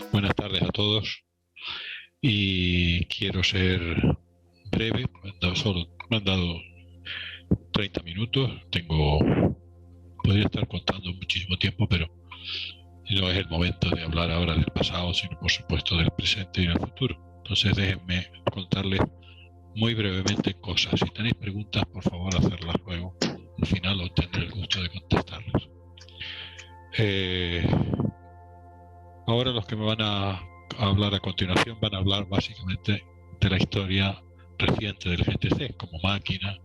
Buenas tardes a todos y quiero ser breve, me han dado 30 minutos, podría estar contando muchísimo tiempo, pero no es el momento de hablar ahora del pasado, sino por supuesto del presente y del futuro. Entonces déjenme contarles muy brevemente cosas. Si tenéis preguntas, por favor, hacerlas luego. Al final os tendré el gusto de contestarlas. Ahora los que me van a hablar a continuación van a hablar básicamente de la historia reciente del GTC como máquina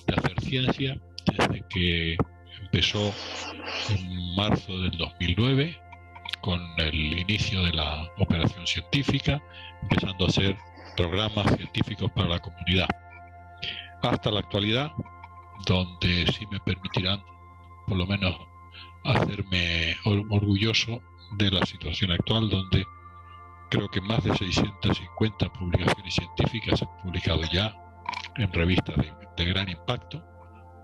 de hacer ciencia, desde que empezó en marzo del 2009 con el inicio de la operación científica, empezando a hacer programas científicos para la comunidad, hasta la actualidad, donde sí me permitirán por lo menos hacerme orgulloso de la situación actual, donde creo que más de 650 publicaciones científicas se han publicado ya en revistas de gran impacto,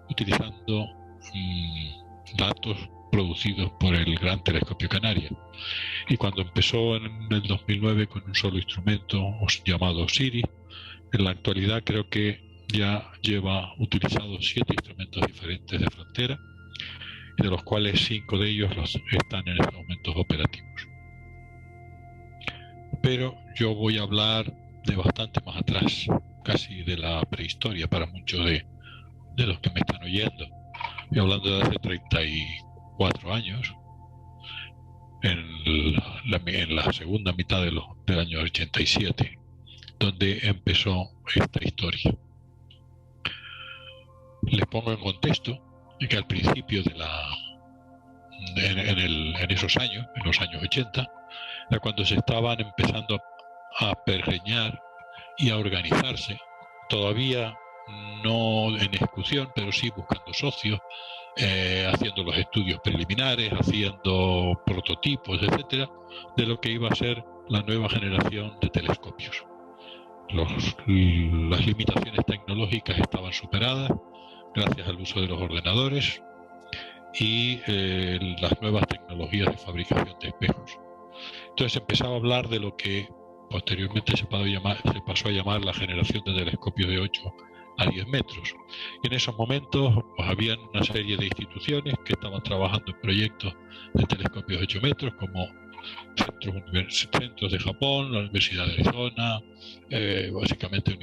utilizando datos producidos por el Gran Telescopio Canarias. Y cuando empezó en el 2009 con un solo instrumento llamado OSIRIS, en la actualidad creo que ya lleva utilizados 7 instrumentos diferentes de frontera, de los cuales 5 de ellos están en estos momentos operativos. Pero yo voy a hablar de bastante más atrás, casi de la prehistoria para muchos de los que me están oyendo. Estoy hablando de hace 34 años, en la segunda mitad del año 87, donde empezó esta historia. Les pongo en contexto que al principio en esos años, en los años 80, era cuando se estaban empezando a pergeñar y a organizarse, todavía no en ejecución, pero sí buscando socios, haciendo los estudios preliminares, haciendo prototipos, etcétera, de lo que iba a ser la nueva generación de telescopios. Las limitaciones tecnológicas estaban superadas gracias al uso de los ordenadores y las nuevas tecnologías de fabricación de espejos. Entonces empezaba a hablar de lo que posteriormente se pasó a llamar la generación de telescopios de 8 a 10 metros. Y en esos momentos pues, habían una serie de instituciones que estaban trabajando en proyectos de telescopios de 8 metros, como centros de Japón, la Universidad de Arizona, básicamente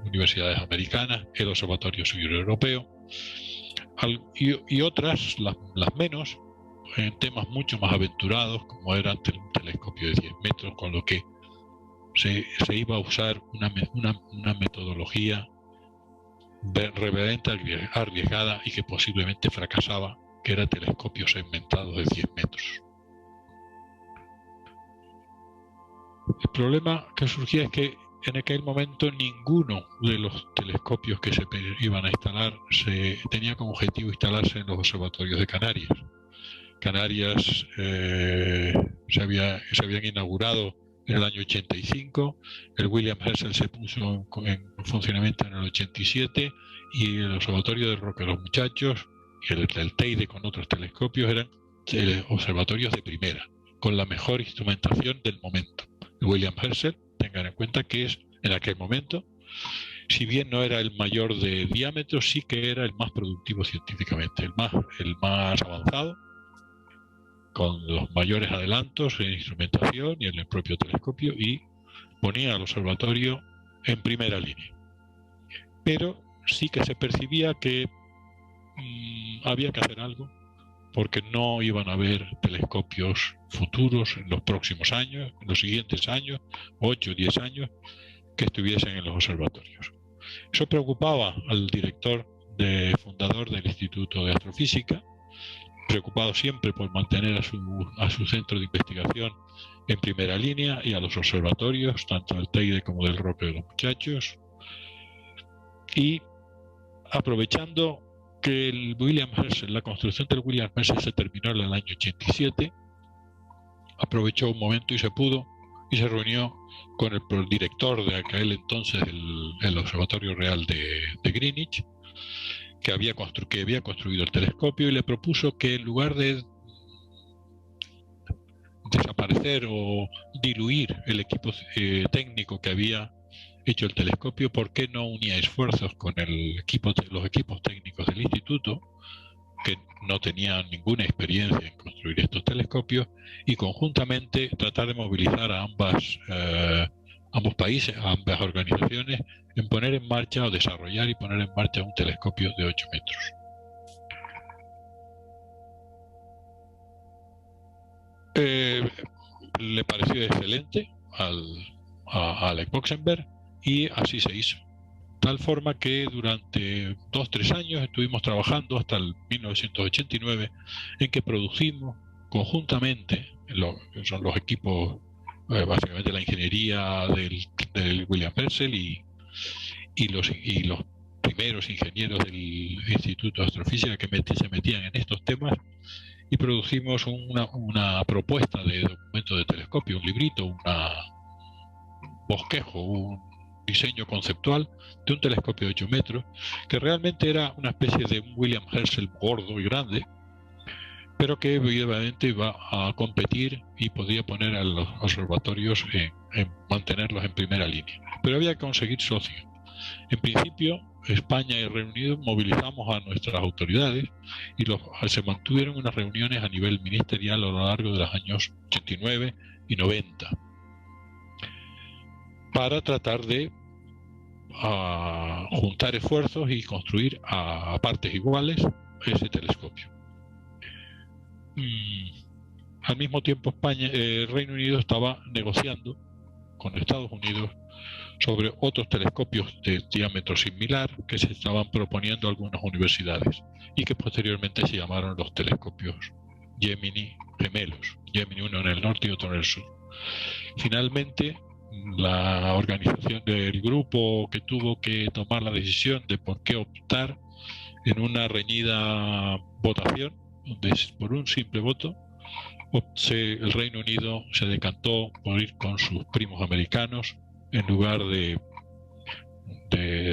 universidades americanas, el Observatorio Civil Europeo, y otras, las menos, en temas mucho más aventurados, como era un telescopio de 10 metros, con lo que se iba a usar una metodología realmente arriesgada y que posiblemente fracasaba, que era telescopios segmentados de 10 metros. El problema que surgía es que en aquel momento ninguno de los telescopios que se iban a instalar tenía como objetivo instalarse en los observatorios de Canarias. Canarias se habían inaugurado en el año 85, el William Herschel se puso en funcionamiento en el 87 y el observatorio de Roque los Muchachos y el Teide con otros telescopios eran observatorios de primera, con la mejor instrumentación del momento. El William Herschel, tengan en cuenta que es en aquel momento, si bien no era el mayor de diámetro, sí que era el más productivo científicamente, el más avanzado, con los mayores adelantos en instrumentación y en el propio telescopio, y ponía al observatorio en primera línea. Pero sí que se percibía que había que hacer algo, porque no iban a haber telescopios futuros en los próximos años, en los siguientes años, 8 o 10 años, que estuviesen en los observatorios. Eso preocupaba al director fundador del Instituto de Astrofísica, preocupado siempre por mantener a su centro de investigación en primera línea y a los observatorios, tanto del Teide como del Roque de los Muchachos, y aprovechando que el William Herschel, la construcción del William Herschel se terminó en el año 87, aprovechó un momento y se pudo, y se reunió con el director de aquel entonces el Observatorio Real de Greenwich, que había construido el telescopio, y le propuso que en lugar de desaparecer o diluir el equipo técnico que había hecho el telescopio, ¿por qué no unía esfuerzos con los equipos técnicos del instituto, que no tenían ninguna experiencia en construir estos telescopios, y conjuntamente tratar de movilizar a ambos países, a ambas organizaciones, en poner en marcha o desarrollar y poner en marcha un telescopio de 8 metros? Le pareció excelente a Alec Boxenberg, y así se hizo. Tal forma que durante 2-3 años estuvimos trabajando hasta el 1989 en que producimos conjuntamente, son los equipos, básicamente la ingeniería del William Herschel y los primeros ingenieros del Instituto de Astrofísica que se metían en estos temas, y producimos una propuesta de documento de telescopio, un librito, un bosquejo, un diseño conceptual de un telescopio de 8 metros, que realmente era una especie de un William Herschel gordo y grande, pero que evidentemente iba a competir y podía poner a los observatorios en mantenerlos en primera línea. Pero había que conseguir socios. En principio, España y el Reino Unido movilizamos a nuestras autoridades y se mantuvieron unas reuniones a nivel ministerial a lo largo de los años 89 y 90 para tratar de juntar esfuerzos y construir a partes iguales ese telescopio. Al mismo tiempo, el Reino Unido estaba negociando con Estados Unidos sobre otros telescopios de diámetro similar que se estaban proponiendo algunas universidades y que posteriormente se llamaron los telescopios Gemini gemelos, Gemini uno en el norte y otro en el sur. Finalmente, la organización del grupo que tuvo que tomar la decisión de por qué optar, en una reñida votación, donde por un simple voto el Reino Unido se decantó por ir con sus primos americanos en lugar de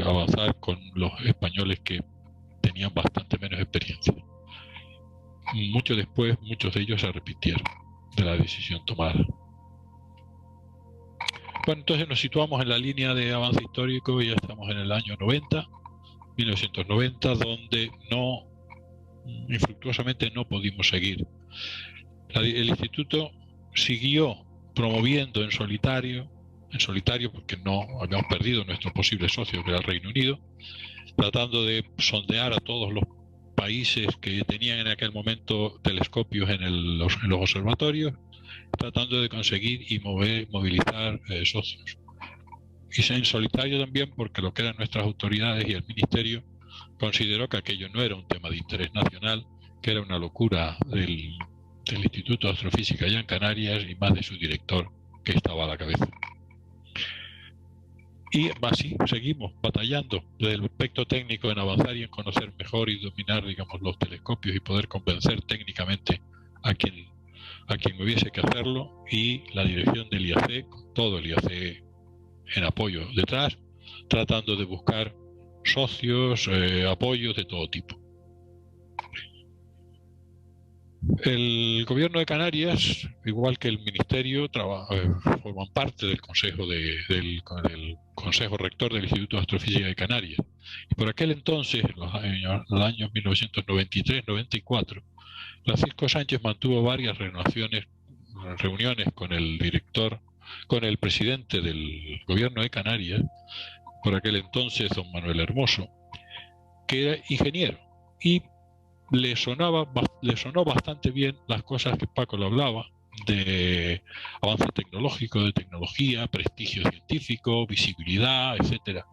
avanzar con los españoles, que tenían bastante menos experiencia. Mucho después, muchos de ellos se arrepintieron de la decisión tomada. Bueno, entonces nos situamos en la línea de avance histórico y ya estamos en el año 1990, donde infructuosamente no pudimos seguir. El instituto siguió promoviendo en solitario porque no habíamos perdido nuestro posible socio, que era el Reino Unido, tratando de sondear a todos los países que tenían en aquel momento telescopios en los observatorios, tratando de conseguir y movilizar socios. Y en solitario también, porque lo que eran nuestras autoridades y el ministerio consideró que aquello no era un tema de interés nacional, que era una locura del Instituto de Astrofísica allá en Canarias, y más de su director, que estaba a la cabeza. Y así seguimos batallando desde el aspecto técnico en avanzar y en conocer mejor y dominar, digamos, los telescopios y poder convencer técnicamente a quien hubiese que hacerlo, y la dirección del IAC, con todo el IAC en apoyo detrás, tratando de buscar socios, apoyos de todo tipo. El gobierno de Canarias, igual que el ministerio, forman parte del consejo del consejo rector del Instituto de Astrofísica de Canarias. Y por aquel entonces, en los años 1993-94, Francisco Sánchez mantuvo varias reuniones con el director, con el presidente del gobierno de Canarias, por aquel entonces don Manuel Hermoso, que era ingeniero, y le sonó bastante bien las cosas que Paco le hablaba, de avance tecnológico, de tecnología, prestigio científico, visibilidad, etcétera.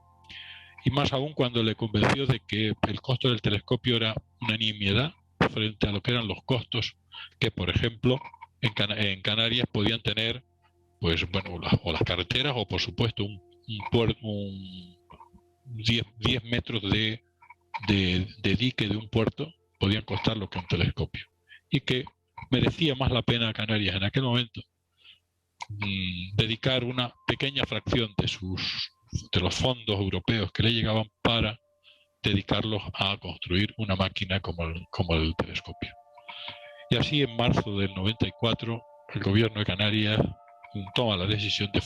y más aún cuando le convenció de que el costo del telescopio era una nimiedad frente a lo que eran los costos que, por ejemplo, en Canarias podían tener, pues bueno, o las carreteras o por supuesto un 10 metros de dique de un puerto podían costar lo que un telescopio, y que merecía más la pena a Canarias en aquel momento dedicar una pequeña fracción de los fondos europeos que le llegaban para dedicarlos a construir una máquina como el telescopio. Y así en marzo del 94 el gobierno de Canarias toma la decisión de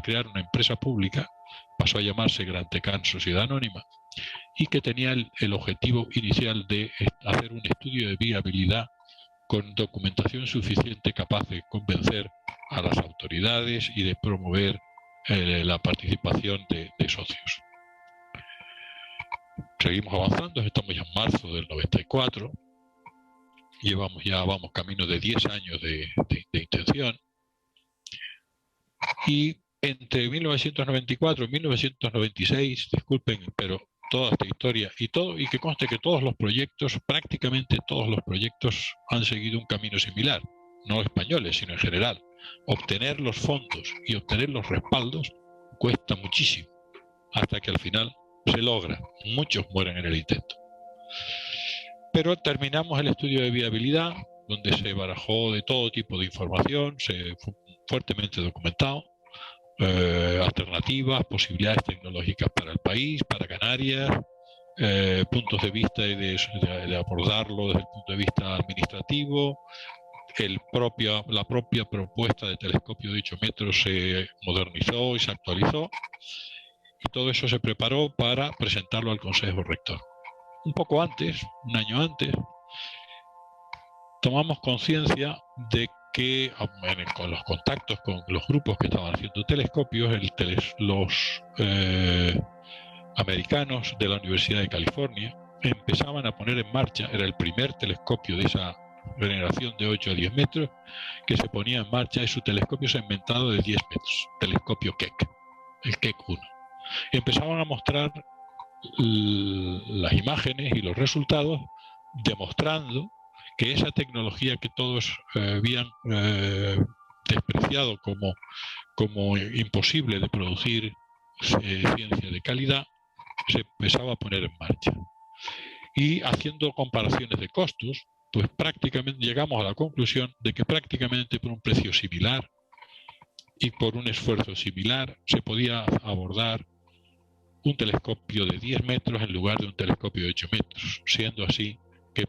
crear una empresa pública, pasó a llamarse Gran Tecán Sociedad Anónima, y que tenía el objetivo inicial de hacer un estudio de viabilidad con documentación suficiente capaz de convencer a las autoridades y de promover la participación de socios. Seguimos avanzando, estamos ya en marzo del 94, vamos camino de 10 años de intención, y entre 1994 y 1996, disculpen, pero toda esta historia y que conste que prácticamente todos los proyectos han seguido un camino similar, no españoles, sino en general. Obtener los fondos y obtener los respaldos cuesta muchísimo, hasta que al final se logra. Muchos mueren en el intento. Pero terminamos el estudio de viabilidad, donde se barajó de todo tipo de información, se fue fuertemente documentado, alternativas, posibilidades tecnológicas para el país, para Canarias, puntos de vista de abordarlo desde el punto de vista administrativo. La propia propuesta de telescopio de 8 metros se modernizó y se actualizó, y todo eso se preparó para presentarlo al Consejo Rector. Un poco antes, un año antes, tomamos conciencia de que con los contactos con los grupos que estaban haciendo telescopios, los americanos de la Universidad de California empezaban a poner en marcha, era el primer telescopio de esa generación de 8 a 10 metros que se ponía en marcha, es su telescopio segmentado de 10 metros, telescopio Keck, el Keck 1. Y empezaban a mostrar las imágenes y los resultados, demostrando que esa tecnología que todos habían despreciado como imposible de producir ciencia de calidad, se empezaba a poner en marcha. Y haciendo comparaciones de costos, pues prácticamente llegamos a la conclusión de que prácticamente por un precio similar y por un esfuerzo similar se podía abordar un telescopio de 10 metros en lugar de un telescopio de 8 metros, siendo así que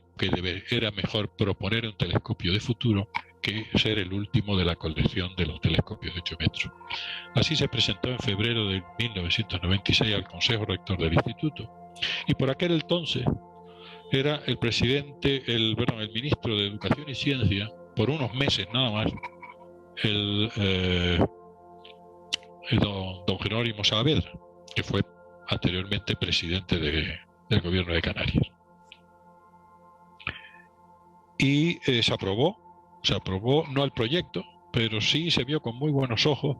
era mejor proponer un telescopio de futuro que ser el último de la colección de los telescopios de 8 metros. Así se presentó en febrero de 1996 al Consejo Rector del Instituto, y por aquel entonces era el ministro de Educación y Ciencia, por unos meses nada más, el don Jerónimo Saavedra, que fue anteriormente presidente del gobierno de Canarias. Y se aprobó no el proyecto, pero sí se vio con muy buenos ojos,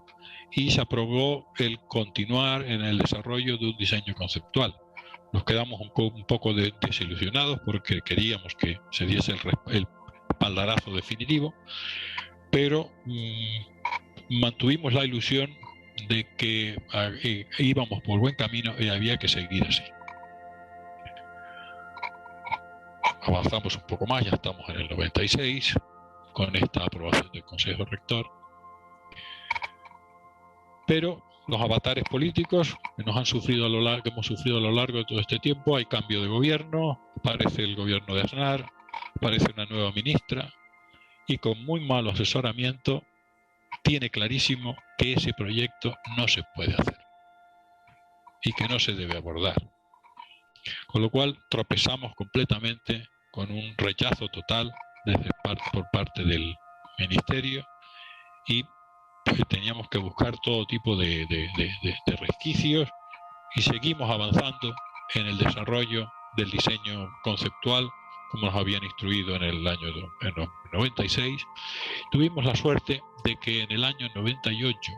y se aprobó el continuar en el desarrollo de un diseño conceptual. Nos quedamos un poco desilusionados porque queríamos que se diese el espaldarazo definitivo, pero mantuvimos la ilusión de que íbamos por buen camino y había que seguir así. Avanzamos un poco más, ya estamos en el 96 con esta aprobación del Consejo Rector, pero los avatares políticos que hemos sufrido a lo largo de todo este tiempo, hay cambio de gobierno, aparece el gobierno de Aznar, aparece una nueva ministra, y con muy mal asesoramiento tiene clarísimo que ese proyecto no se puede hacer y que no se debe abordar. Con lo cual tropezamos completamente con un rechazo total por parte del Ministerio, y teníamos que buscar todo tipo de resquicios, y seguimos avanzando en el desarrollo del diseño conceptual como nos habían instruido en el año 96. Tuvimos la suerte de que en el año 98,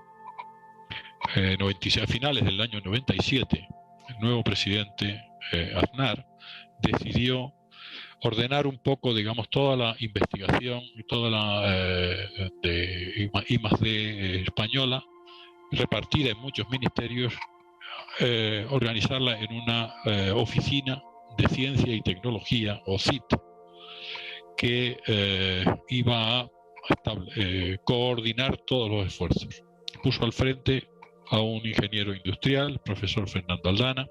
a finales del año 97, nuevo presidente, Aznar, decidió ordenar un poco, digamos, toda la investigación y toda la de I+D española, repartida en muchos ministerios, organizarla en una oficina de ciencia y tecnología, o CIT, que iba a coordinar todos los esfuerzos. Puso al frente a un ingeniero industrial, el profesor Fernando Aldana,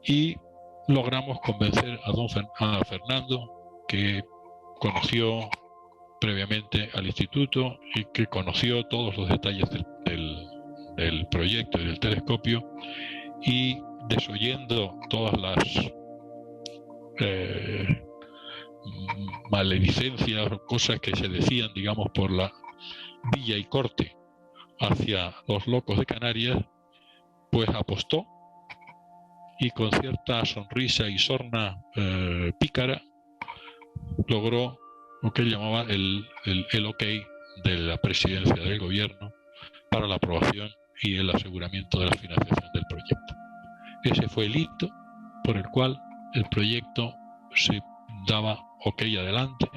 y logramos convencer a Fernando, que conoció previamente al instituto y que conoció todos los detalles del proyecto y del telescopio, y desoyendo todas las maledicencias o cosas que se decían, digamos, por la villa y corte hacia los locos de Canarias, pues apostó, y con cierta sonrisa y sorna pícara logró lo que él llamaba el ok de la presidencia del gobierno para la aprobación y el aseguramiento de la financiación del proyecto. Ese fue el hito por el cual el proyecto se daba ok adelante,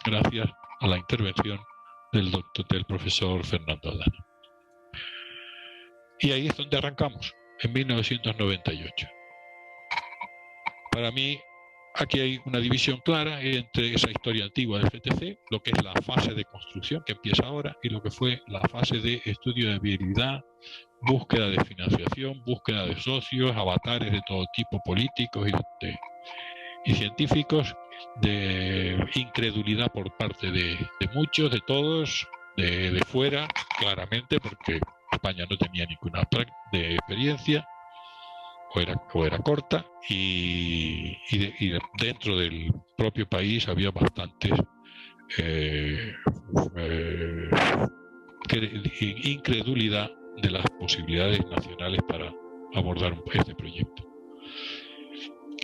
gracias a la intervención del profesor Fernando Aldana. Y ahí es donde arrancamos, en 1998. Para mí, aquí hay una división clara entre esa historia antigua del GTC, lo que es la fase de construcción que empieza ahora, y lo que fue la fase de estudio de viabilidad, búsqueda de financiación, búsqueda de socios, avatares de todo tipo, políticos y científicos, de incredulidad por parte de muchos, de todos, de fuera, claramente, porque España no tenía ninguna experiencia, o era corta, y dentro del propio país había bastantes incredulidad de las posibilidades nacionales para abordar este proyecto.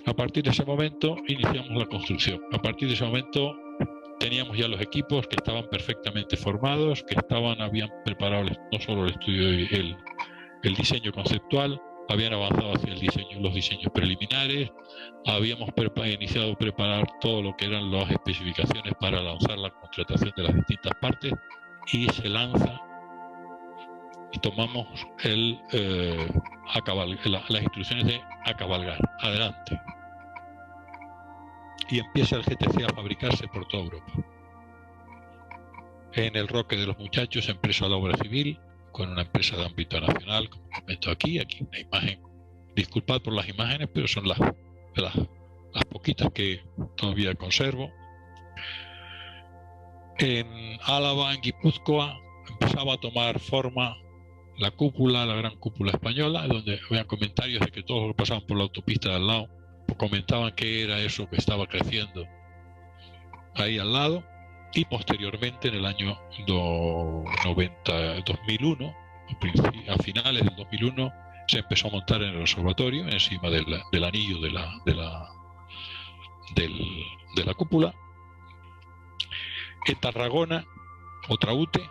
A partir de ese momento iniciamos la construcción. A partir de ese momento teníamos ya los equipos que estaban perfectamente formados, que habían preparado no solo el estudio, el diseño conceptual, habían avanzado hacia los diseños preliminares, habíamos iniciado a preparar todo lo que eran las especificaciones para lanzar la contratación de las distintas partes, y se lanza y tomamos las instrucciones de a cabalgar, adelante. Y empieza el GTC a fabricarse por toda Europa. En el Roque de los Muchachos, empresa de obra civil, con una empresa de ámbito nacional, como comento aquí una imagen. Disculpad por las imágenes, pero son las poquitas que todavía conservo. En Álava, en Guipúzcoa, empezaba a tomar forma la gran cúpula española, donde había comentarios de que todos los que pasaban por la autopista de al lado comentaban que era eso que estaba creciendo ahí al lado. Y posteriormente, en el año 2001, a finales del 2001, se empezó a montar en el observatorio, encima del anillo de la cúpula. En Tarragona, otra UTE,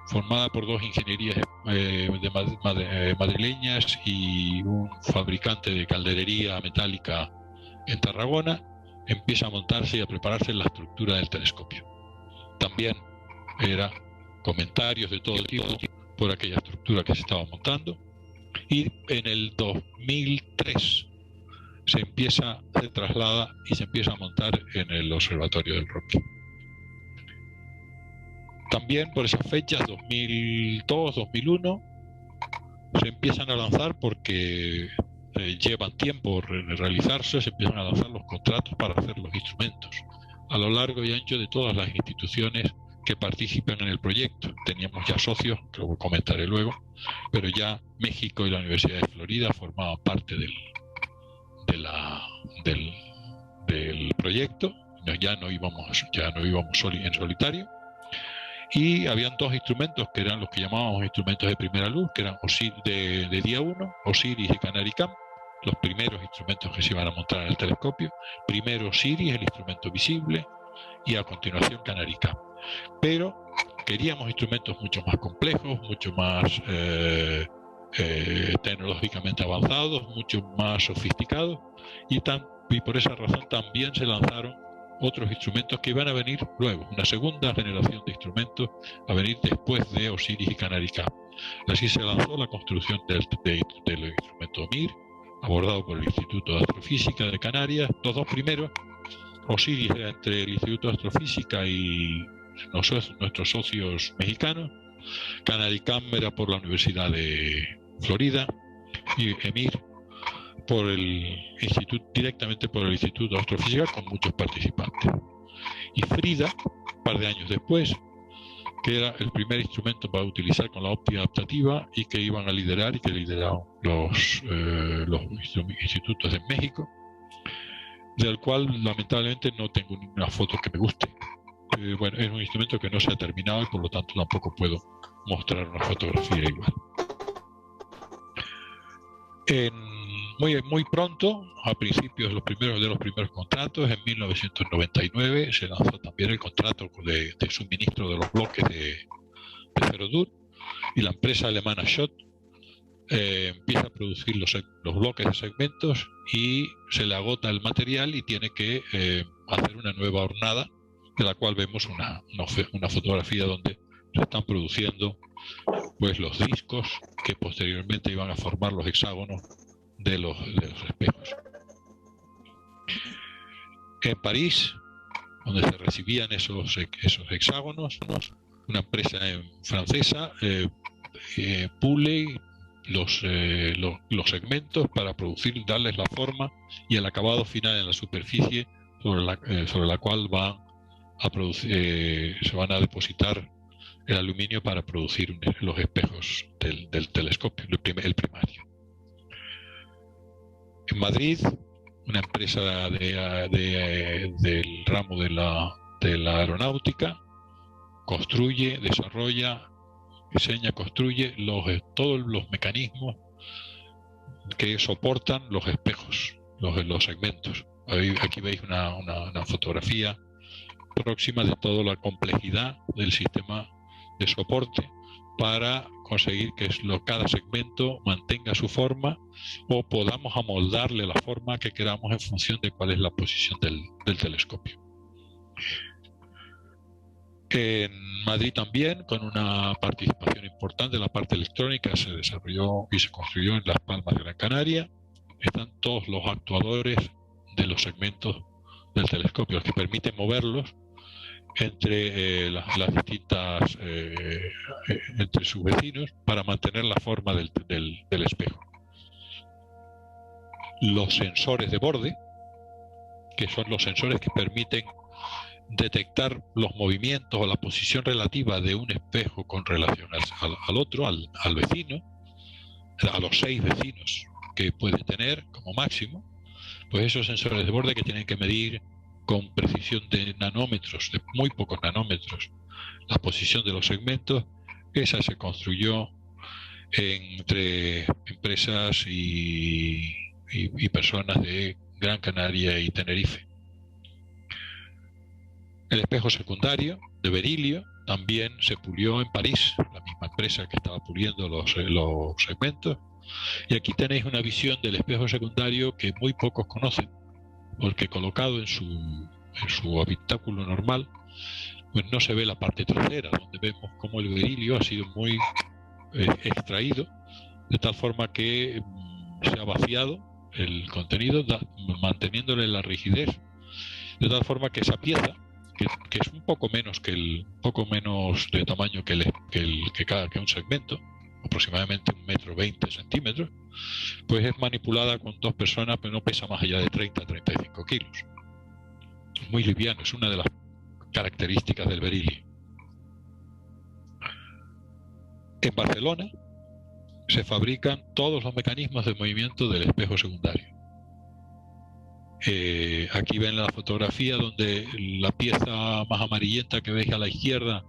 formada por dos ingenierías madrileñas y un fabricante de calderería metálica en Tarragona, empieza a montarse y a prepararse la estructura del telescopio. También era comentarios de todo tipo por aquella estructura que se estaba montando. Y en el 2003 se traslada y se empieza a montar en el Observatorio del Roque. También por esas fechas, 2002, 2001, se empiezan a lanzar, porque llevan tiempo realizarse, se empiezan a lanzar los contratos para hacer los instrumentos a lo largo y ancho de todas las instituciones que participan en el proyecto. Teníamos ya socios, que lo comentaré luego, pero ya México y la Universidad de Florida formaban parte del proyecto. Ya no íbamos en solitario. Y habían dos instrumentos que eran los que llamábamos instrumentos de primera luz, que eran de día 1, Osiris y Canaricam, los primeros instrumentos que se iban a montar en el telescopio. Primero Osiris, el instrumento visible, y a continuación Canaricam. Pero queríamos instrumentos mucho más complejos, mucho más tecnológicamente avanzados, mucho más sofisticados, y por esa razón también se lanzaron otros instrumentos que iban a venir luego, una segunda generación de instrumentos a venir después de Osiris y Canary K. Así se lanzó la construcción del instrumento MIR, abordado por el Instituto de Astrofísica de Canarias. Los dos primeros, Osiris era entre el Instituto de Astrofísica y nuestros socios mexicanos, Canary K era por la Universidad de Florida, y EMIR directamente por el Instituto de Astrofísica, con muchos participantes. Y FRIDA, un par de años después, que era el primer instrumento para utilizar con la óptica adaptativa y que iban a liderar y que lideraron los institutos en México, del cual lamentablemente no tengo ninguna foto que me guste. Bueno, es un instrumento que no se ha terminado y por lo tanto tampoco puedo mostrar una fotografía igual. Muy pronto, a principios de los primeros contratos, en 1999, se lanzó también el contrato de suministro de los bloques de Ferrodur, y la empresa alemana Schott empieza a producir los bloques de segmentos y se le agota el material y tiene que hacer una nueva hornada, de la cual vemos una fotografía donde se están produciendo pues los discos que posteriormente iban a formar los hexágonos de los espejos. En París, donde se recibían esos hexágonos, una empresa francesa pule los segmentos para darles la forma y el acabado final en la superficie sobre la cual se van a depositar el aluminio para producir los espejos del telescopio, el primario. En Madrid, una empresa del ramo de la aeronáutica construye, desarrolla, diseña, construye todos los mecanismos que soportan los espejos, los segmentos. Aquí veis una fotografía próxima de toda la complejidad del sistema de soporte para conseguir que cada segmento mantenga su forma o podamos amoldarle la forma que queramos en función de cuál es la posición del telescopio. En Madrid también, con una participación importante en la parte electrónica, se desarrolló y se construyó en Las Palmas de Gran Canaria. Están todos los actuadores de los segmentos del telescopio, los que permiten moverlos entre las distintas entre sus vecinos para mantener la forma del espejo. Los sensores de borde, que son los sensores que permiten detectar los movimientos o la posición relativa de un espejo con relación al otro, al vecino, a los 6 vecinos que puede tener como máximo, pues esos sensores de borde que tienen que medir con precisión de nanómetros, de muy pocos nanómetros, la posición de los segmentos. Esa se construyó entre empresas y personas de Gran Canaria y Tenerife. El espejo secundario de berilio también se pulió en París, la misma empresa que estaba puliendo los segmentos. Y aquí tenéis una visión del espejo secundario que muy pocos conocen, porque colocado en su habitáculo normal, pues no se ve la parte trasera, donde vemos cómo el berilio ha sido muy extraído, de tal forma que se ha vaciado el contenido, manteniéndole la rigidez, de tal forma que esa pieza, que es un poco menos de tamaño que un segmento, aproximadamente 1,20 m, pues es manipulada con 2 personas, pero no pesa más allá de 30 a 35 kilos. Muy liviano, es una de las características del berilio. En Barcelona se fabrican todos los mecanismos de movimiento del espejo secundario. Aquí ven la fotografía donde la pieza más amarillenta que veis a la izquierda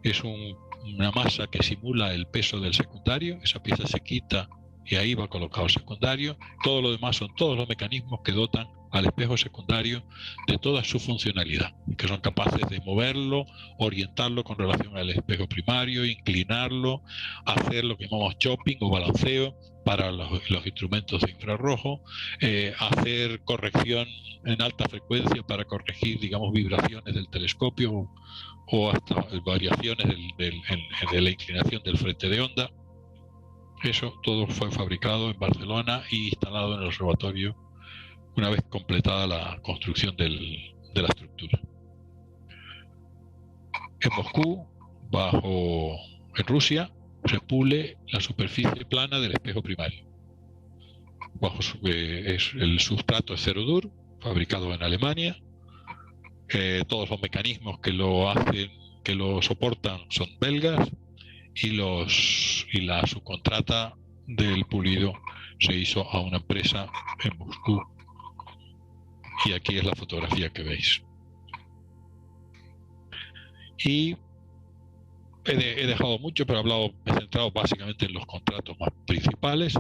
es una masa que simula el peso del secundario. Esa pieza se quita y ahí va colocado el secundario. Todo lo demás son todos los mecanismos que dotan al espejo secundario de toda su funcionalidad, que son capaces de moverlo, orientarlo con relación al espejo primario, inclinarlo, hacer lo que llamamos chopping o balanceo para los instrumentos de infrarrojo, hacer corrección en alta frecuencia para corregir, digamos, vibraciones del telescopio o hasta variaciones de la inclinación del frente de onda. Eso todo fue fabricado en Barcelona e instalado en el observatorio una vez completada la construcción de la estructura. En Moscú, en Rusia, se pule la superficie plana del espejo primario. El sustrato es cerudur, fabricado en Alemania. Todos los mecanismos que lo soportan son belgas, y la subcontrata del pulido se hizo a una empresa en Moscú. Y aquí es la fotografía que veis. Y he dejado mucho, pero me he centrado básicamente en los contratos más principales,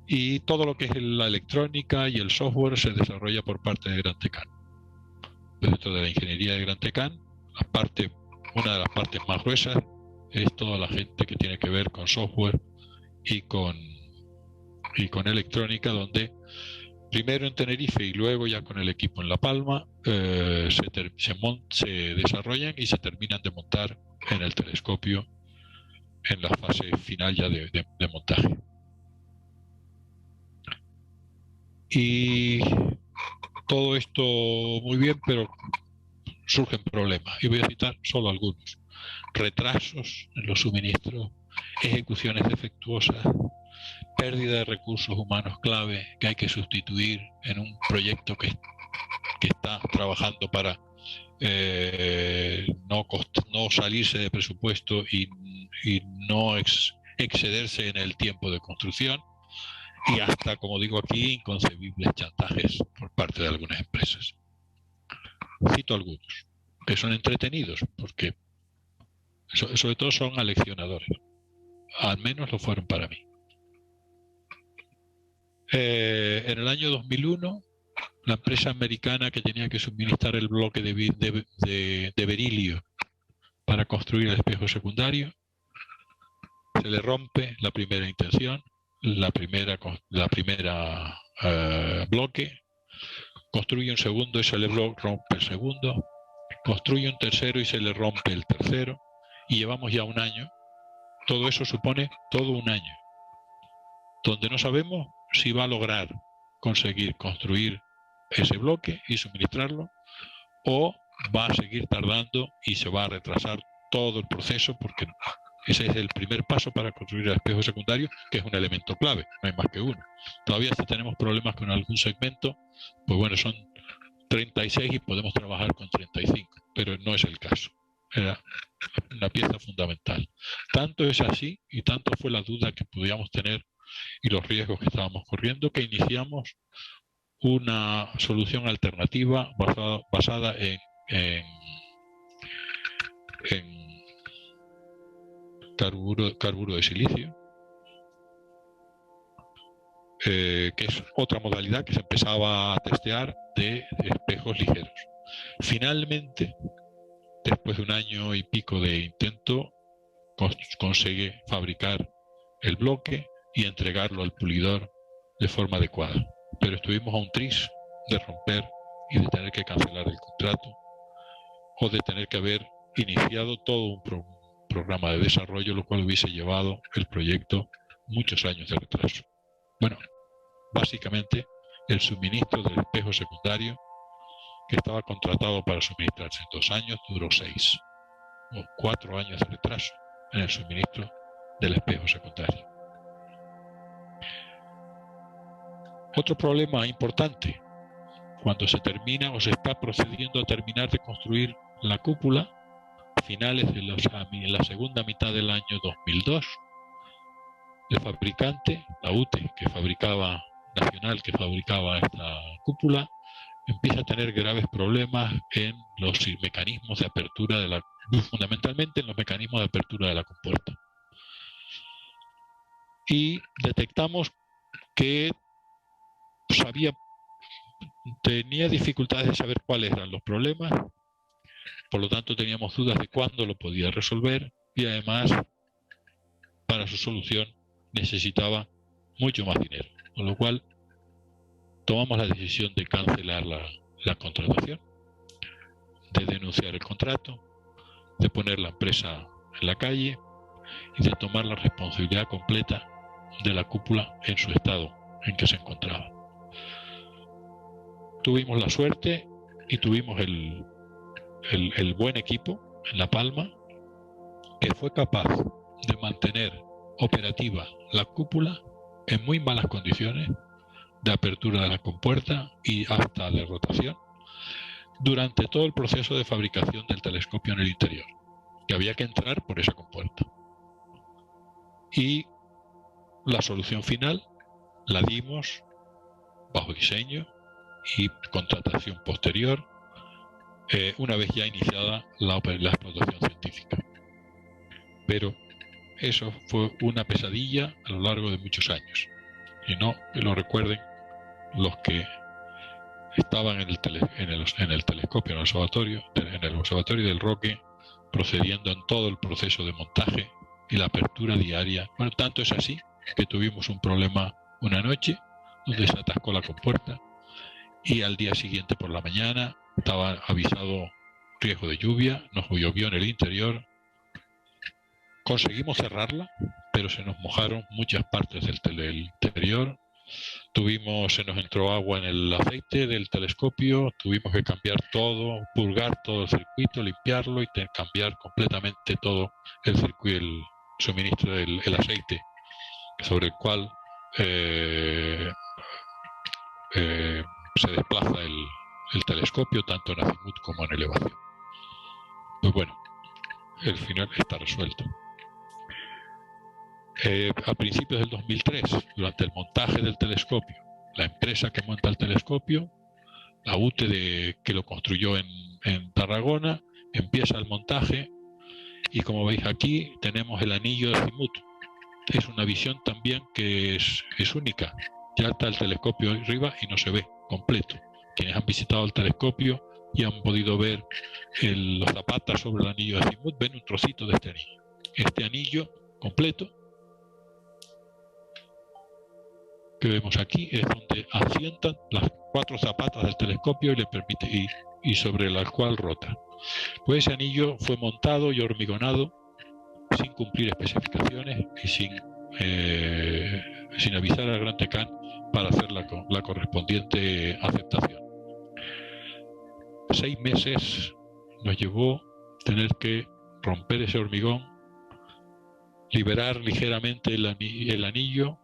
y todo lo que es la electrónica y el software se desarrolla por parte de Gran Tecán. Dentro de la ingeniería de Gran Tecán, una de las partes más gruesas es toda la gente que tiene que ver con software y con electrónica, donde primero en Tenerife y luego ya con el equipo en La Palma se desarrollan y se terminan de montar en el telescopio en la fase final ya de montaje. Y todo esto muy bien, pero surgen problemas, y voy a citar solo algunos: retrasos en los suministros, ejecuciones defectuosas, pérdida de recursos humanos clave que hay que sustituir en un proyecto que está trabajando para no salirse de presupuesto y no excederse en el tiempo de construcción, y hasta, como digo aquí, inconcebibles chantajes por parte de algunas empresas. Cito algunos que son entretenidos, porque sobre todo son aleccionadores, al menos lo fueron para mí. En el año 2001, la empresa americana que tenía que suministrar el bloque de berilio para construir el espejo secundario, se le rompe la primera intención, la primera bloque, construye un segundo y se le rompe el segundo, construye un tercero y se le rompe el tercero, y llevamos ya un año. Todo eso supone todo un año, donde no sabemos si va a lograr conseguir construir ese bloque y suministrarlo, o va a seguir tardando y se va a retrasar todo el proceso, porque ese es el primer paso para construir el espejo secundario, que es un elemento clave, no hay más que uno. Todavía si tenemos problemas con algún segmento, pues bueno, son 36 y podemos trabajar con 35, pero no es el caso. Era una pieza fundamental. Tanto es así y tanto fue la duda que podíamos tener y los riesgos que estábamos corriendo, que iniciamos una solución alternativa basada en carburo de silicio, que es otra modalidad que se empezaba a testear de espejos ligeros. Finalmente, después de un año y pico de intento, consigue fabricar el bloque y entregarlo al pulidor de forma adecuada. Pero estuvimos a un tris de romper y de tener que cancelar el contrato, o de tener que haber iniciado todo un programa de desarrollo, lo cual hubiese llevado el proyecto muchos años de retraso. Bueno, básicamente el suministro del espejo secundario, que estaba contratado para suministrarse en 2 años, duró 6 o 4 años de retraso en el suministro del espejo secundario. Otro problema importante: cuando se termina o se está procediendo a terminar de construir la cúpula, a finales de la segunda mitad del año 2002, el fabricante, la UTE, nacional que fabricaba esta cúpula, empieza a tener graves problemas en los mecanismos de apertura fundamentalmente en los mecanismos de apertura de la compuerta. Y detectamos que había tenía dificultades de saber cuáles eran los problemas, por lo tanto teníamos dudas de cuándo lo podía resolver y además para su solución necesitaba mucho más dinero, con lo cual tomamos la decisión de cancelar la contratación, de denunciar el contrato, de poner la empresa en la calle y de tomar la responsabilidad completa de la cúpula en su estado en que se encontraba. Tuvimos la suerte y tuvimos el buen equipo en La Palma que fue capaz de mantener operativa la cúpula en muy malas condiciones de apertura de la compuerta y hasta de rotación durante todo el proceso de fabricación del telescopio en el interior, que había que entrar por esa compuerta. Y la solución final la dimos bajo diseño y contratación posterior, una vez ya iniciada la explotación científica. Pero eso fue una pesadilla a lo largo de muchos años, y no que lo recuerden los que estaban en el telescopio, en el observatorio del Roque, procediendo en todo el proceso de montaje y la apertura diaria. Bueno, tanto es así que tuvimos un problema una noche donde se atascó la compuerta y al día siguiente por la mañana estaba avisado riesgo de lluvia, nos llovió en el interior, conseguimos cerrarla, pero se nos mojaron muchas partes del interior. Se nos entró agua en el aceite del telescopio, tuvimos que cambiar todo, purgar todo el circuito, limpiarlo y cambiar completamente todo el circuito, el suministro del aceite, sobre el cual se desplaza el telescopio tanto en azimut como en elevación. Pues bueno, el final está resuelto. A principios del 2003, durante el montaje del telescopio, la empresa que monta el telescopio, la UTE que lo construyó en Tarragona, empieza el montaje y como veis aquí tenemos el anillo de azimut. Es una visión también que es única. Ya está el telescopio arriba y no se ve completo. Quienes han visitado el telescopio y han podido ver los zapatas sobre el anillo de azimut, ven un trocito de este anillo. Este anillo completo que vemos aquí es donde asientan las 4 zapatas del telescopio y le permite y sobre la cual rota. Pues ese anillo fue montado y hormigonado sin cumplir especificaciones y sin avisar al Gran Tecán para hacer la correspondiente aceptación. 6 meses nos llevó tener que romper ese hormigón, liberar ligeramente el anillo,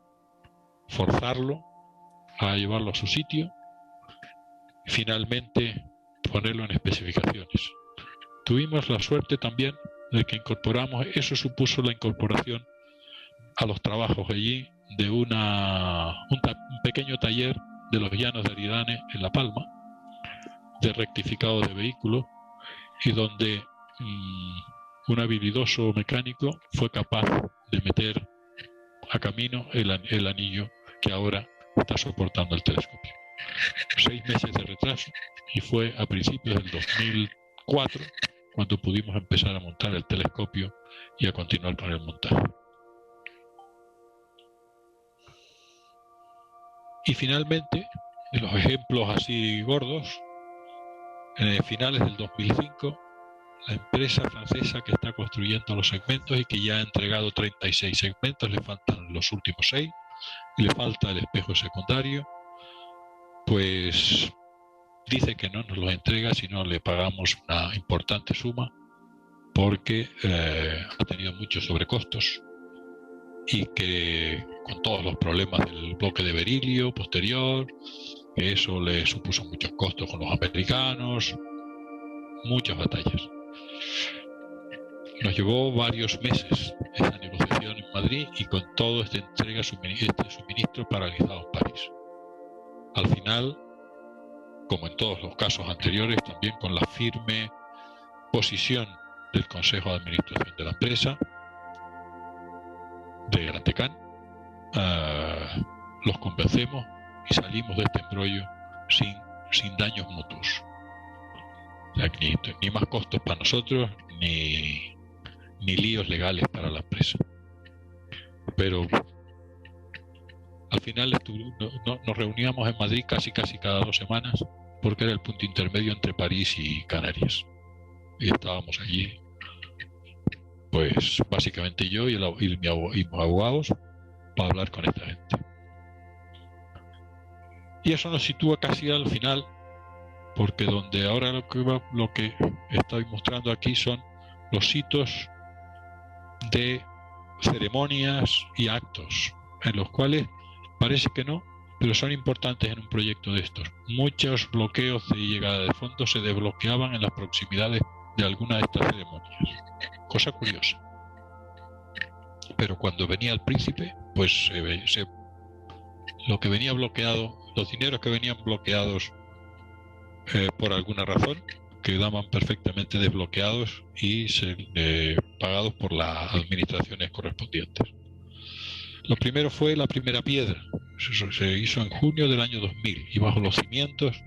forzarlo a llevarlo a su sitio y finalmente ponerlo en especificaciones. Tuvimos la suerte también de que eso supuso la incorporación a los trabajos allí de un pequeño taller de los Llanos de Aridane en La Palma, de rectificado de vehículos, y donde un habilidoso mecánico fue capaz de meter a camino el anillo que ahora está soportando el telescopio. 6 meses de retraso y fue a principios del 2004 cuando pudimos empezar a montar el telescopio y a continuar con el montaje. Y finalmente, en los ejemplos así gordos, en finales del 2005, la empresa francesa que está construyendo los segmentos y que ya ha entregado 36 segmentos, le faltan los últimos 6 y le falta el espejo secundario, pues dice que no nos los entrega si no le pagamos una importante suma porque ha tenido muchos sobrecostos y que con todos los problemas del bloque de berilio posterior, que eso le supuso muchos costos con los americanos, muchas batallas. Nos llevó varios meses esa negociación en Madrid y con todo este suministro paralizado en París. Al final, como en todos los casos anteriores, también con la firme posición del Consejo de Administración de la empresa, de Gran Tecán, los convencemos y salimos de este embrollo sin sin daños mutuos. O sea, ni más costos para nosotros, ni líos legales para la empresa. Pero al final nos reuníamos en Madrid casi cada 2 semanas, porque era el punto intermedio entre París y Canarias. Y estábamos allí, pues básicamente yo y mis abogados, para hablar con esta gente. Y eso nos sitúa casi al final, porque donde ahora lo que estoy mostrando aquí son los hitos de ceremonias y actos, en los cuales parece que no, pero son importantes en un proyecto de estos. Muchos bloqueos de llegada de fondos se desbloqueaban en las proximidades de alguna de estas ceremonias. Cosa curiosa. Pero cuando venía el príncipe, pues lo que venía bloqueado, los dineros que venían bloqueados por alguna razón, quedaban perfectamente desbloqueados y pagados por las administraciones correspondientes. Lo primero fue la primera piedra. Eso se hizo en junio del año 2000 y bajo los cimientos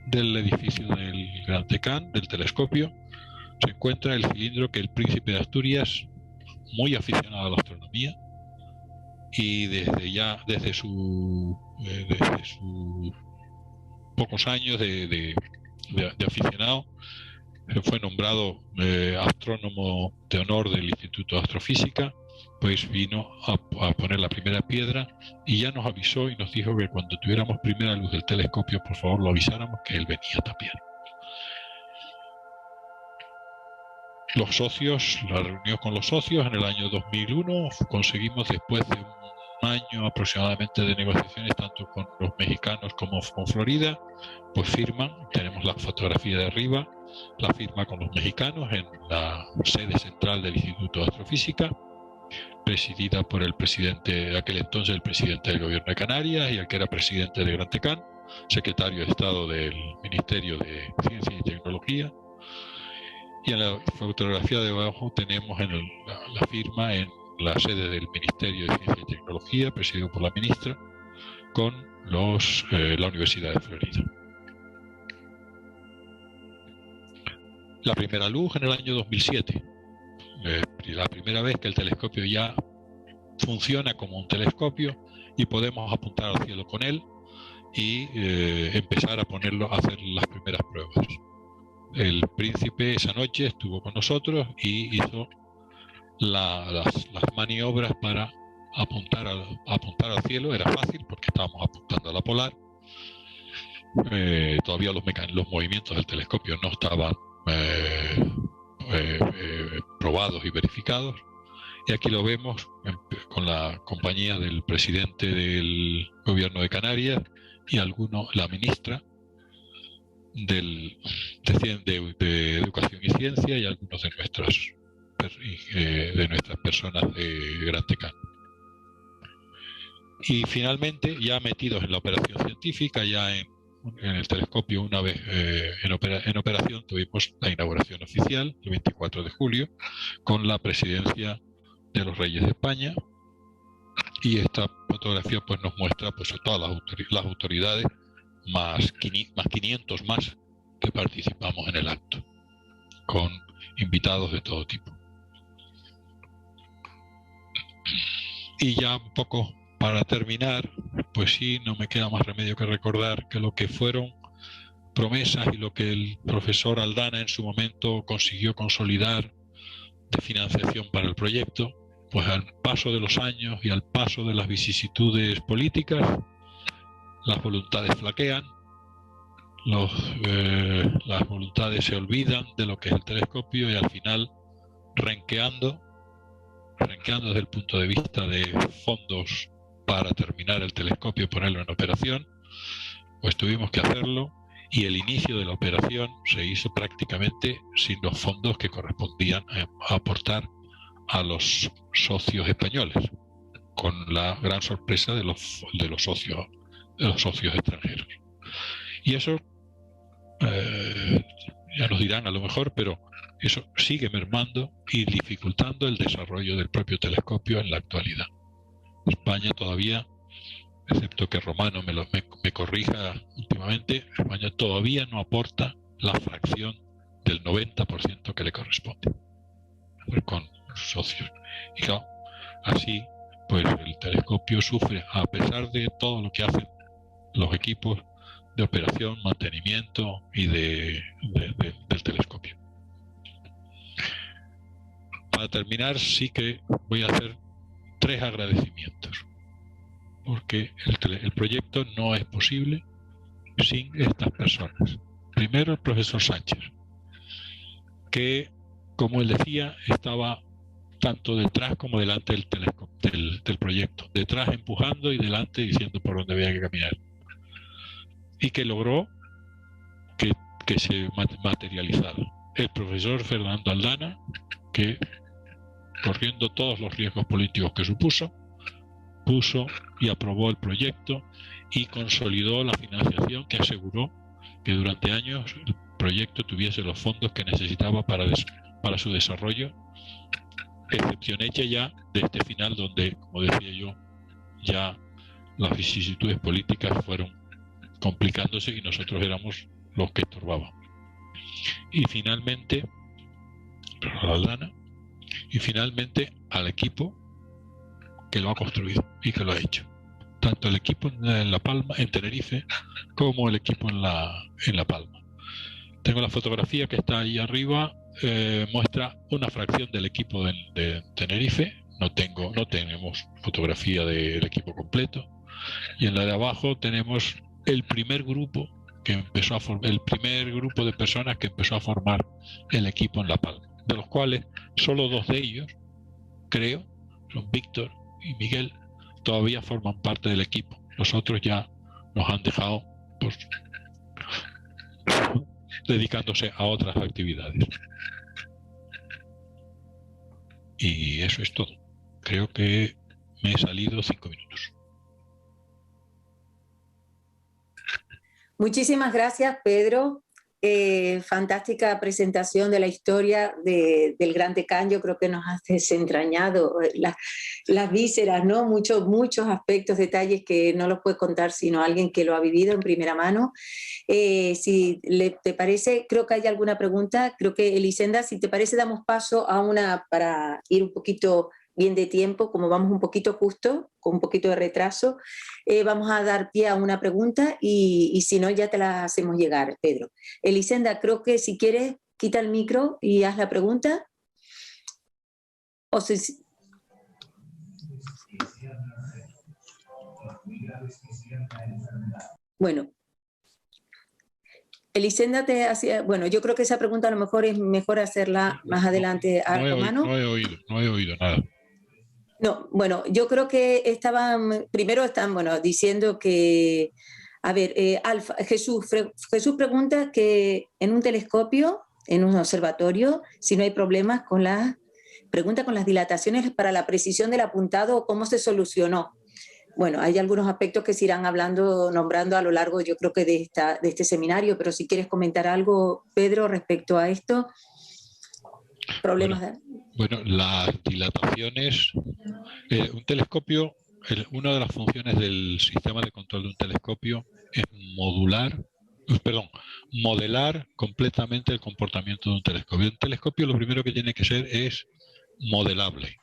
del edificio del Gran Tecán, del telescopio, se encuentra el cilindro que el príncipe de Asturias, muy aficionado a la astronomía, y desde sus pocos años de aficionado, fue nombrado astrónomo de honor del Instituto de Astrofísica, pues vino a poner la primera piedra y ya nos avisó y nos dijo que cuando tuviéramos primera luz del telescopio, por favor lo avisáramos que él venía también. Los socios, la reunión con los socios en el año 2001, conseguimos, después de un año aproximadamente de negociaciones tanto con los mexicanos como con Florida, pues firman, tenemos la fotografía de arriba, la firma con los mexicanos en la sede central del Instituto de Astrofísica, presidida por el presidente de aquel entonces, el presidente del gobierno de Canarias, y el que era presidente de Gran Tecán, secretario de Estado del Ministerio de Ciencia y Tecnología. Y en la fotografía de abajo tenemos la firma en la sede del Ministerio de Ciencia y Tecnología, presidido por la ministra, con la Universidad de Florida. La primera luz en el año 2007, la primera vez que el telescopio ya funciona como un telescopio y podemos apuntar al cielo con él y empezar a hacer las primeras pruebas. El príncipe esa noche estuvo con nosotros y hizo las maniobras para apuntar al cielo. Era fácil porque estábamos apuntando a la polar. Todavía los movimientos del telescopio no estaban probados y verificados. Y aquí lo vemos con la compañía del presidente del gobierno de Canarias y la ministra de Educación y Ciencia y algunos de nuestras personas de Gran Tecán. Y finalmente, ya metidos en la operación científica, ya en el telescopio, una vez en operación, tuvimos la inauguración oficial el 24 de julio con la presidencia de los Reyes de España, y esta fotografía pues nos muestra pues a todas las autoridades más 500 más que participamos en el acto, con invitados de todo tipo. Y ya un poco para terminar, pues sí, no me queda más remedio que recordar que lo que fueron promesas y lo que el profesor Aldana en su momento consiguió consolidar de financiación para el proyecto, pues al paso de los años y al paso de las vicisitudes políticas, las voluntades flaquean, las voluntades se olvidan de lo que es el telescopio, y al final, renqueando desde el punto de vista de fondos para terminar el telescopio y ponerlo en operación, pues tuvimos que hacerlo, y el inicio de la operación se hizo prácticamente sin los fondos que correspondían a aportar a los socios españoles, con la gran sorpresa de los socios extranjeros. Y eso ya nos dirán a lo mejor, pero eso sigue mermando y dificultando el desarrollo del propio telescopio en la actualidad. España todavía excepto que Romano me corrija últimamente, España todavía no aporta la fracción del 90% que le corresponde con los socios. Y claro, así pues el telescopio sufre, a pesar de todo lo que hacen los equipos de operación, mantenimiento y del telescopio. Para terminar, sí que voy a hacer 3 agradecimientos, porque el proyecto no es posible sin estas personas. Primero, el profesor Sánchez, que, como él decía, estaba tanto detrás como delante del proyecto, detrás empujando y delante diciendo por dónde había que caminar, y que logró que se materializara. El profesor Fernando Aldana, que, corriendo todos los riesgos políticos que supuso, puso y aprobó el proyecto y consolidó la financiación que aseguró que durante años el proyecto tuviese los fondos que necesitaba para su desarrollo, excepción hecha ya de este final, donde, como decía yo, ya las vicisitudes políticas fueron complicándose y nosotros éramos los que estorbaban. Y finalmente, al equipo que lo ha construido y que lo ha hecho, tanto el equipo en La Palma, en Tenerife, como el equipo en La Palma. Tengo la fotografía que está ahí arriba, muestra una fracción del equipo de Tenerife. No tenemos fotografía del equipo completo, y en la de abajo tenemos el primer grupo el primer grupo de personas que empezó a formar el equipo en La Palma, de los cuales solo 2 de ellos, creo, son Víctor y Miguel, todavía forman parte del equipo. Los otros ya nos han dejado, pues, dedicándose a otras actividades. Y eso es todo. Creo que me he salido 5 minutos. Muchísimas gracias, Pedro. Fantástica presentación de la historia del Gran Tecán. Yo creo que nos has desentrañado las vísceras, ¿no? Muchos aspectos, detalles que no los puede contar sino alguien que lo ha vivido en primera mano. Si te parece, creo que hay alguna pregunta. Creo que, Elisenda, si te parece, damos paso a una para ir un poquito bien de tiempo, como vamos un poquito justo, con un poquito de retraso, vamos a dar pie a una pregunta y si no ya te la hacemos llegar, Pedro. Elisenda, creo que si quieres, quita el micro y haz la pregunta. O si... Bueno. Elisenda te hacía... Bueno, yo creo que esa pregunta a lo mejor es mejor hacerla más adelante a Romano. No he oído nada. No, bueno, yo creo que primero están, diciendo que, a ver, Jesús pregunta que en un telescopio, en un observatorio, si no hay problemas con las dilataciones para la precisión del apuntado, ¿cómo se solucionó? Bueno, hay algunos aspectos que se irán nombrando a lo largo, yo creo que de este seminario, pero si quieres comentar algo, Pedro, respecto a esto. Problemas Bueno, las dilataciones, un telescopio, una de las funciones del sistema de control de un telescopio es modelar completamente el comportamiento de un telescopio. Un telescopio lo primero que tiene que ser es modelable.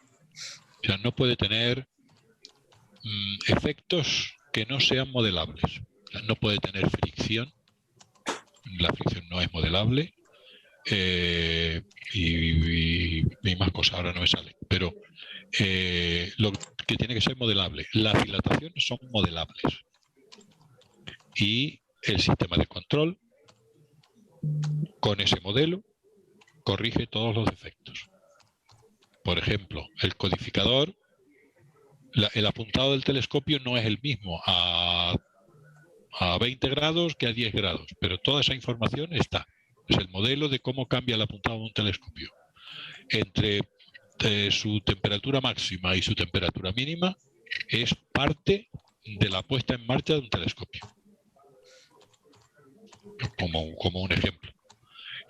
O sea, no puede tener efectos que no sean modelables. O sea, no puede tener fricción. La fricción no es modelable. Y más cosas, ahora no me sale, pero lo que tiene que ser modelable. Las dilataciones son modelables y el sistema de control con ese modelo corrige todos los defectos. Por ejemplo, el codificador, el apuntado del telescopio no es el mismo a 20 grados que a 10 grados, pero toda esa información está. Es el modelo de cómo cambia el apuntado de un telescopio. Entre su temperatura máxima y su temperatura mínima es parte de la puesta en marcha de un telescopio. Como un ejemplo.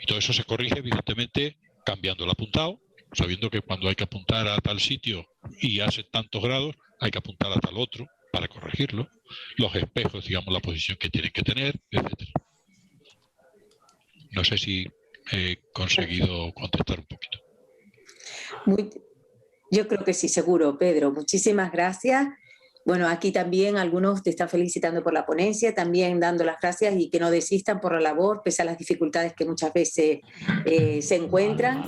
Y todo eso se corrige, evidentemente, cambiando el apuntado, sabiendo que cuando hay que apuntar a tal sitio y hace tantos grados, hay que apuntar a tal otro para corregir. corregirlo, los espejos, digamos, la posición que tienen que tener, etcétera. No sé si he conseguido contestar un poquito. Yo creo que sí, seguro, Pedro. Muchísimas gracias. Bueno, aquí también algunos te están felicitando por la ponencia, también dando las gracias y que no desistan por la labor, pese a las dificultades que muchas veces se encuentran.